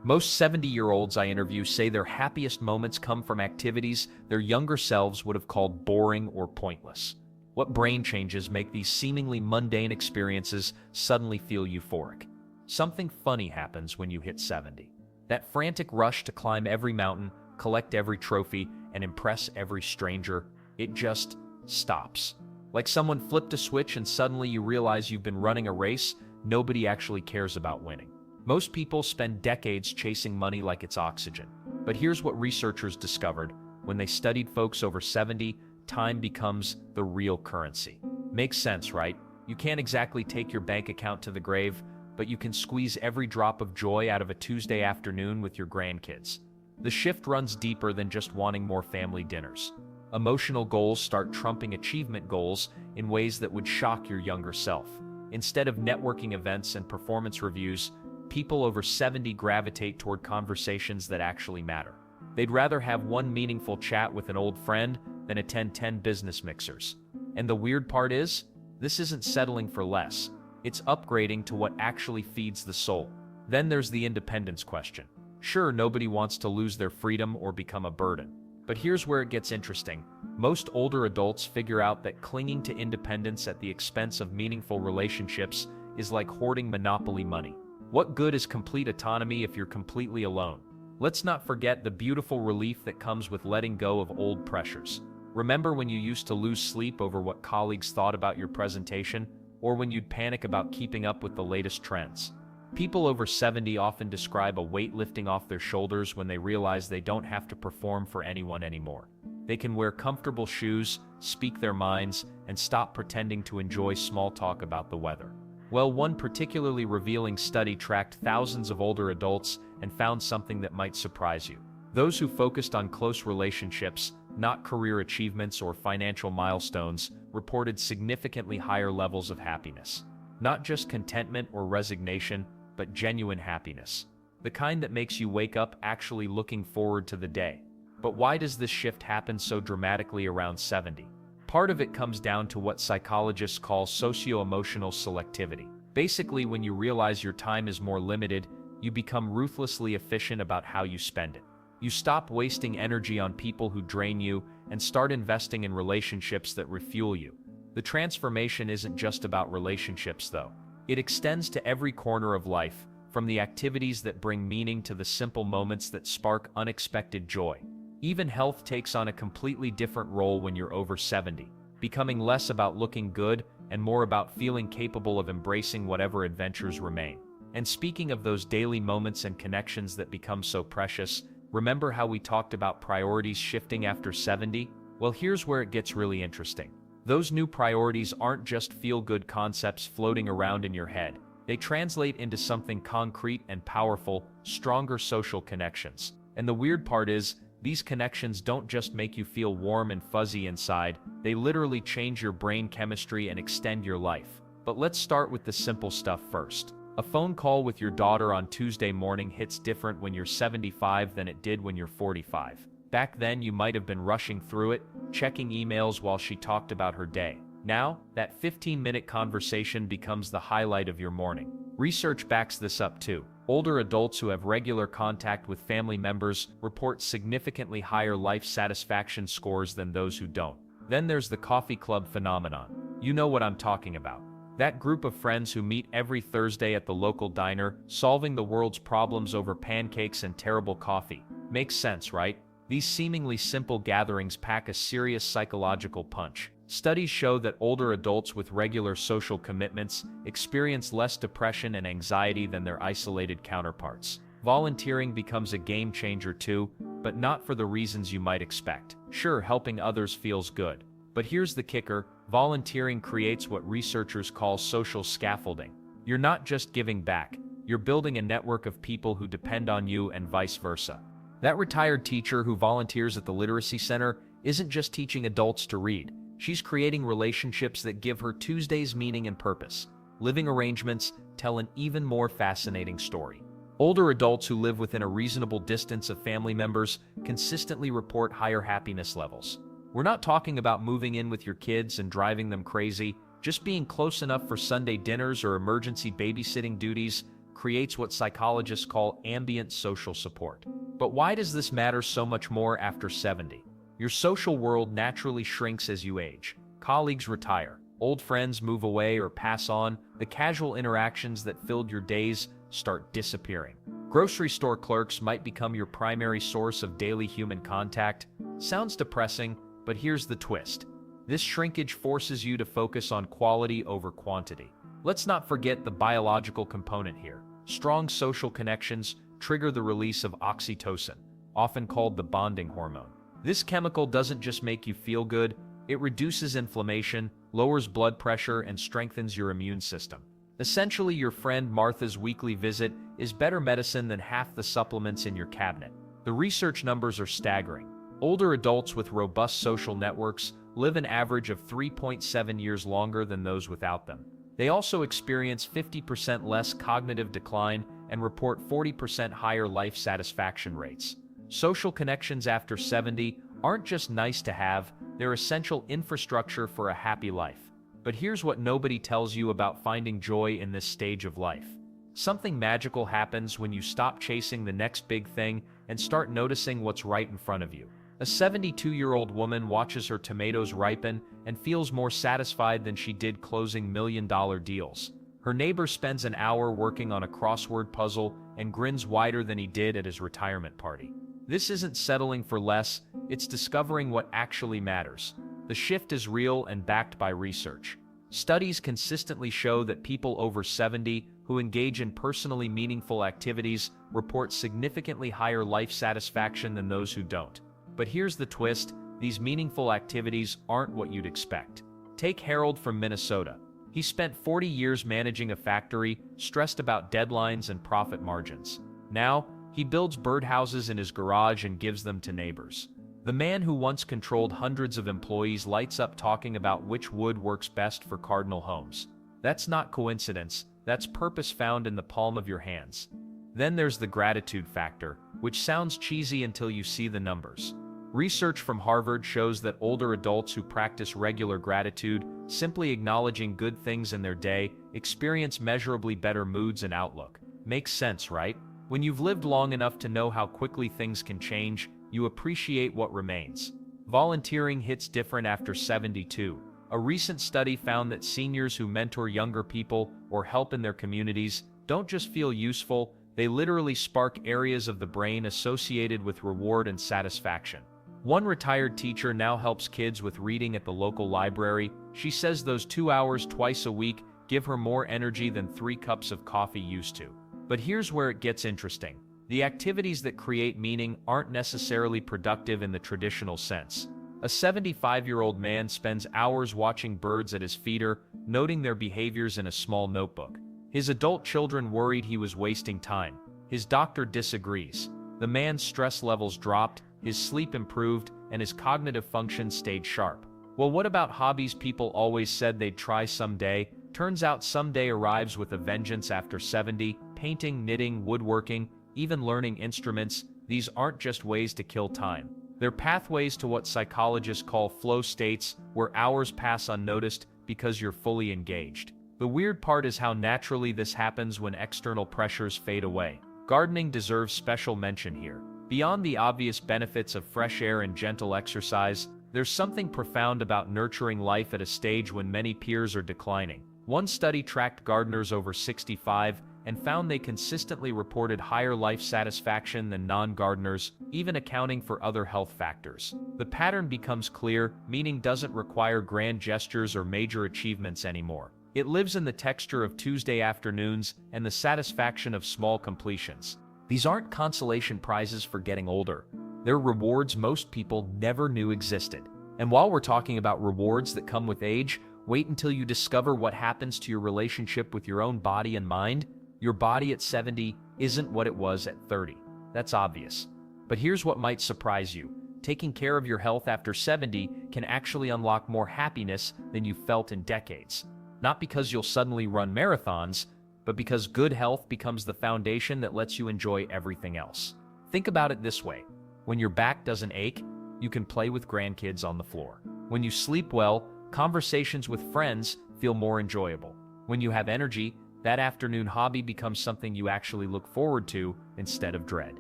Most 70-year-olds I interview say their happiest moments come from activities their younger selves would have called boring or pointless. What brain changes make these seemingly mundane experiences suddenly feel euphoric? Something funny happens when you hit 70. That frantic rush to climb every mountain, collect every trophy, and impress every stranger, it just stops. Like someone flipped a switch and suddenly you realize you've been running a race nobody actually cares about winning. Most people spend decades chasing money like it's oxygen. But here's what researchers discovered. When they studied folks over 70, time becomes the real currency. Makes sense, right? You can't exactly take your bank account to the grave, but you can squeeze every drop of joy out of a Tuesday afternoon with your grandkids. The shift runs deeper than just wanting more family dinners. Emotional goals start trumping achievement goals in ways that would shock your younger self. Instead of networking events and performance reviews, people over 70 gravitate toward conversations that actually matter. They'd rather have one meaningful chat with an old friend than attend 10 business mixers. And the weird part is, this isn't settling for less. It's upgrading to what actually feeds the soul. Then there's the independence question. Sure, nobody wants to lose their freedom or become a burden. But here's where it gets interesting. Most older adults figure out that clinging to independence at the expense of meaningful relationships is like hoarding monopoly money. What good is complete autonomy if you're completely alone? Let's not forget the beautiful relief that comes with letting go of old pressures. Remember when you used to lose sleep over what colleagues thought about your presentation, or when you'd panic about keeping up with the latest trends? People over 70 often describe a weight lifting off their shoulders when they realize they don't have to perform for anyone anymore. They can wear comfortable shoes, speak their minds, and stop pretending to enjoy small talk about the weather. Well, one particularly revealing study tracked thousands of older adults and found something that might surprise you. Those who focused on close relationships, not career achievements or financial milestones, reported significantly higher levels of happiness. Not just contentment or resignation, but genuine happiness. The kind that makes you wake up actually looking forward to the day. But why does this shift happen so dramatically around 70? Part of it comes down to what psychologists call socio-emotional selectivity. Basically, when you realize your time is more limited, you become ruthlessly efficient about how you spend it. You stop wasting energy on people who drain you and start investing in relationships that refuel you. The transformation isn't just about relationships, though. It extends to every corner of life, from the activities that bring meaning to the simple moments that spark unexpected joy. Even health takes on a completely different role when you're over 70, becoming less about looking good and more about feeling capable of embracing whatever adventures remain. And speaking of those daily moments and connections that become so precious, remember how we talked about priorities shifting after 70? Well, here's where it gets really interesting. Those new priorities aren't just feel-good concepts floating around in your head. They translate into something concrete and powerful, stronger social connections. And the weird part is, these connections don't just make you feel warm and fuzzy inside, they literally change your brain chemistry and extend your life. But let's start with the simple stuff first. A phone call with your daughter on Tuesday morning hits different when you're 75 than it did when you're 45. Back then, you might have been rushing through it, checking emails while she talked about her day. Now, that 15-minute conversation becomes the highlight of your morning. Research backs this up too. Older adults who have regular contact with family members report significantly higher life satisfaction scores than those who don't. Then there's the coffee club phenomenon. You know what I'm talking about. That group of friends who meet every Thursday at the local diner, solving the world's problems over pancakes and terrible coffee. Makes sense, right? These seemingly simple gatherings pack a serious psychological punch. Studies show that older adults with regular social commitments experience less depression and anxiety than their isolated counterparts. Volunteering becomes a game changer too, but not for the reasons you might expect. Sure, helping others feels good. But here's the kicker, volunteering creates what researchers call social scaffolding. You're not just giving back, you're building a network of people who depend on you and vice versa. That retired teacher who volunteers at the literacy center isn't just teaching adults to read. She's creating relationships that give her Tuesdays meaning and purpose. Living arrangements tell an even more fascinating story. Older adults who live within a reasonable distance of family members consistently report higher happiness levels. We're not talking about moving in with your kids and driving them crazy, just being close enough for Sunday dinners or emergency babysitting duties creates what psychologists call ambient social support. But why does this matter so much more after 70? Your social world naturally shrinks as you age. Colleagues retire, old friends move away or pass on, the casual interactions that filled your days start disappearing. Grocery store clerks might become your primary source of daily human contact. Sounds depressing, but here's the twist. This shrinkage forces you to focus on quality over quantity. Let's not forget the biological component here. Strong social connections trigger the release of oxytocin, often called the bonding hormone. This chemical doesn't just make you feel good, it reduces inflammation, lowers blood pressure, and strengthens your immune system. Essentially, your friend Martha's weekly visit is better medicine than half the supplements in your cabinet. The research numbers are staggering. Older adults with robust social networks live an average of 3.7 years longer than those without them. They also experience 50% less cognitive decline and report 40% higher life satisfaction rates. Social connections after 70 aren't just nice to have, they're essential infrastructure for a happy life. But here's what nobody tells you about finding joy in this stage of life. Something magical happens when you stop chasing the next big thing and start noticing what's right in front of you. A 72-year-old woman watches her tomatoes ripen and feels more satisfied than she did closing million-dollar deals. Her neighbor spends an hour working on a crossword puzzle and grins wider than he did at his retirement party. This isn't settling for less, it's discovering what actually matters. The shift is real and backed by research. Studies consistently show that people over 70 who engage in personally meaningful activities report significantly higher life satisfaction than those who don't. But here's the twist, these meaningful activities aren't what you'd expect. Take Harold from Minnesota. He spent 40 years managing a factory, stressed about deadlines and profit margins. Now, he builds birdhouses in his garage and gives them to neighbors. The man who once controlled hundreds of employees lights up talking about which wood works best for cardinal homes. That's not coincidence, that's purpose found in the palm of your hands. Then there's the gratitude factor, which sounds cheesy until you see the numbers. Research from Harvard shows that older adults who practice regular gratitude, simply acknowledging good things in their day, experience measurably better moods and outlook. Makes sense, right? When you've lived long enough to know how quickly things can change, you appreciate what remains. Volunteering hits different after 72. A recent study found that seniors who mentor younger people or help in their communities don't just feel useful, they literally spark areas of the brain associated with reward and satisfaction. One retired teacher now helps kids with reading at the local library. She says those 2 hours twice a week give her more energy than 3 cups of coffee used to. But here's where it gets interesting. The activities that create meaning aren't necessarily productive in the traditional sense. A 75-year-old man spends hours watching birds at his feeder, noting their behaviors in a small notebook. His adult children worried he was wasting time. His doctor disagrees. The man's stress levels dropped, his sleep improved, and his cognitive function stayed sharp. Well, what about hobbies people always said they'd try someday? Turns out someday arrives with a vengeance after 70. Painting, knitting, woodworking, even learning instruments, these aren't just ways to kill time. They're pathways to what psychologists call flow states, where hours pass unnoticed because you're fully engaged. The weird part is how naturally this happens when external pressures fade away. Gardening deserves special mention here. Beyond the obvious benefits of fresh air and gentle exercise, there's something profound about nurturing life at a stage when many peers are declining. One study tracked gardeners over 65 and found they consistently reported higher life satisfaction than non-gardeners, even accounting for other health factors. The pattern becomes clear, meaning doesn't require grand gestures or major achievements anymore. It lives in the texture of Tuesday afternoons and the satisfaction of small completions. These aren't consolation prizes for getting older. They're rewards most people never knew existed. And while we're talking about rewards that come with age, wait until you discover what happens to your relationship with your own body and mind. Your body at 70 isn't what it was at 30. That's obvious. But here's what might surprise you. Taking care of your health after 70 can actually unlock more happiness than you've felt in decades. Not because you'll suddenly run marathons, but because good health becomes the foundation that lets you enjoy everything else. Think about it this way. When your back doesn't ache, you can play with grandkids on the floor. When you sleep well, conversations with friends feel more enjoyable. When you have energy, That afternoon hobby becomes something you actually look forward to instead of dread.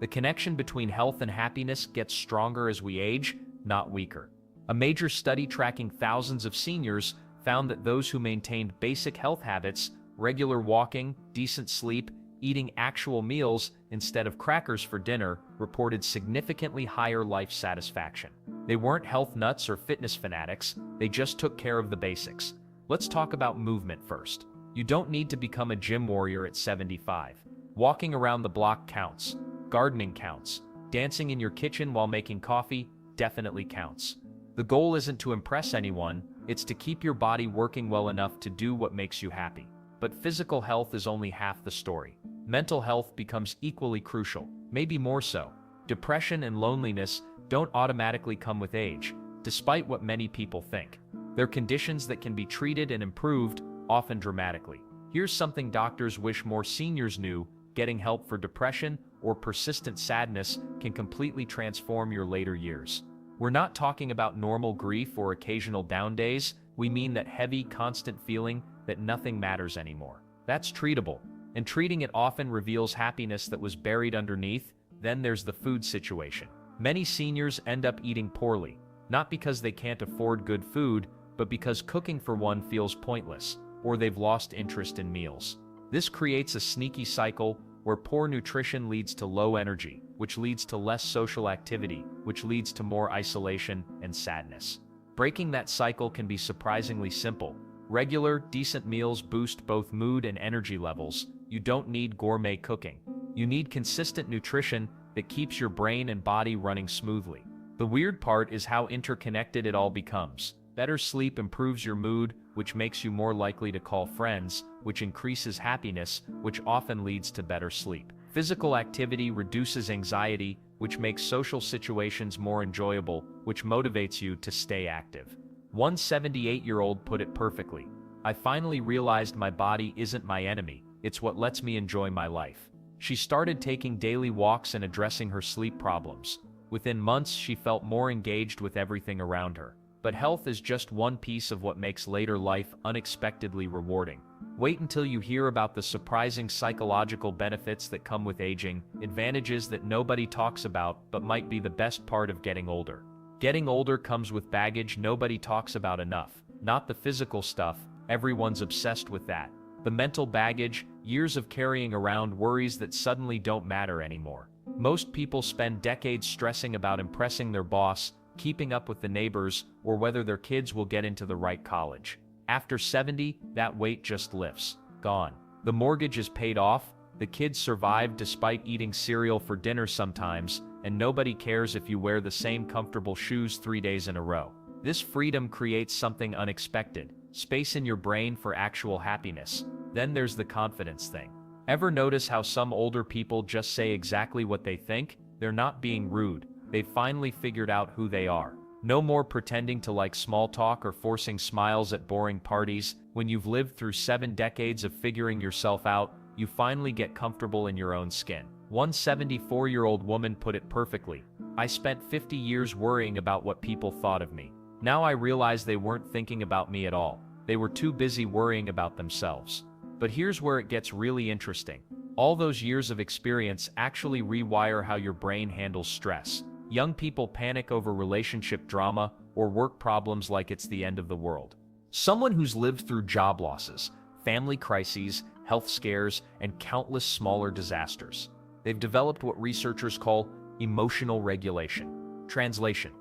The connection between health and happiness gets stronger as we age, not weaker. A major study tracking thousands of seniors found that those who maintained basic health habits, regular walking, decent sleep, eating actual meals instead of crackers for dinner, reported significantly higher life satisfaction. They weren't health nuts or fitness fanatics, they just took care of the basics. Let's talk about movement first. You don't need to become a gym warrior at 75. Walking around the block counts. Gardening counts. Dancing in your kitchen while making coffee definitely counts. The goal isn't to impress anyone, it's to keep your body working well enough to do what makes you happy. But physical health is only half the story. Mental health becomes equally crucial, maybe more so. Depression and loneliness don't automatically come with age, despite what many people think. They're conditions that can be treated and improved, often dramatically. Here's something doctors wish more seniors knew: getting help for depression or persistent sadness can completely transform your later years. We're not talking about normal grief or occasional down days, we mean that heavy, constant feeling that nothing matters anymore. That's treatable, and treating it often reveals happiness that was buried underneath. Then there's the food situation. Many seniors end up eating poorly, not because they can't afford good food, but because cooking for one feels pointless, or they've lost interest in meals. This creates a sneaky cycle where poor nutrition leads to low energy, which leads to less social activity, which leads to more isolation and sadness. Breaking that cycle can be surprisingly simple. Regular, decent meals boost both mood and energy levels. You don't need gourmet cooking. You need consistent nutrition that keeps your brain and body running smoothly. The weird part is how interconnected it all becomes. Better sleep improves your mood, which makes you more likely to call friends, which increases happiness, which often leads to better sleep. Physical activity reduces anxiety, which makes social situations more enjoyable, which motivates you to stay active. One 78-year-old put it perfectly: "I finally realized my body isn't my enemy, it's what lets me enjoy my life." She started taking daily walks and addressing her sleep problems. Within months, she felt more engaged with everything around her. But health is just one piece of what makes later life unexpectedly rewarding. Wait until you hear about the surprising psychological benefits that come with aging, advantages that nobody talks about but might be the best part of getting older. Getting older comes with baggage nobody talks about enough. Not the physical stuff, everyone's obsessed with that. The mental baggage, years of carrying around worries that suddenly don't matter anymore. Most people spend decades stressing about impressing their boss, keeping up with the neighbors, or whether their kids will get into the right college. After 70, that weight just lifts. Gone. The mortgage is paid off, the kids survive despite eating cereal for dinner sometimes, and nobody cares if you wear the same comfortable shoes 3 days in a row. This freedom creates something unexpected: space in your brain for actual happiness. Then there's the confidence thing. Ever notice how some older people just say exactly what they think? They're not being rude. They've finally figured out who they are. No more pretending to like small talk or forcing smiles at boring parties. When you've lived through 7 decades of figuring yourself out, you finally get comfortable in your own skin. One 74-year-old woman put it perfectly: "I spent 50 years worrying about what people thought of me. Now I realize they weren't thinking about me at all. They were too busy worrying about themselves." But here's where it gets really interesting. All those years of experience actually rewire how your brain handles stress. Young people panic over relationship drama or work problems like it's the end of the world. Someone who's lived through job losses, family crises, health scares, and countless smaller disasters. They've developed what researchers call emotional regulation. Translation: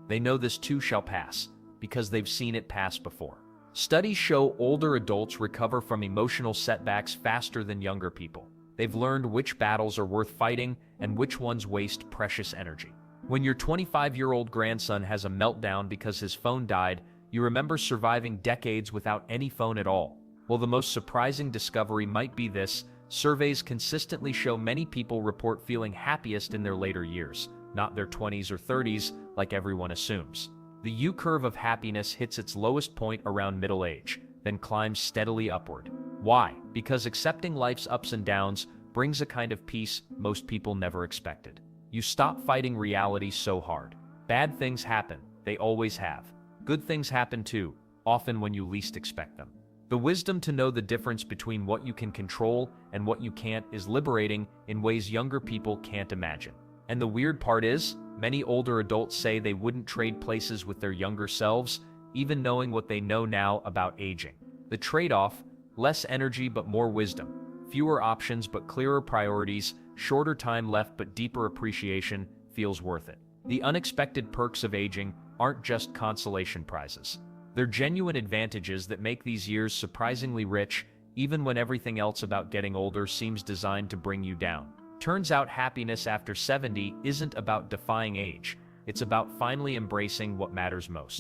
they know this too shall pass, because they've seen it pass before. Studies show older adults recover from emotional setbacks faster than younger people. They've learned which battles are worth fighting and which ones waste precious energy. When your 25-year-old grandson has a meltdown because his phone died, you remember surviving decades without any phone at all. Well, the most surprising discovery might be this: surveys consistently show many people report feeling happiest in their later years, not their 20s or 30s, like everyone assumes. The U-curve of happiness hits its lowest point around middle age, then climbs steadily upward. Why? Because accepting life's ups and downs brings a kind of peace most people never expected. You stop fighting reality so hard. Bad things happen, they always have. Good things happen too, often when you least expect them. The wisdom to know the difference between what you can control and what you can't is liberating in ways younger people can't imagine. And the weird part is, many older adults say they wouldn't trade places with their younger selves, even knowing what they know now about aging. The trade-off: less energy but more wisdom, fewer options but clearer priorities, shorter time left but deeper appreciation, feels worth it. The unexpected perks of aging aren't just consolation prizes. They're genuine advantages that make these years surprisingly rich, even when everything else about getting older seems designed to bring you down. Turns out happiness after 70 isn't about defying age. It's about finally embracing what matters most.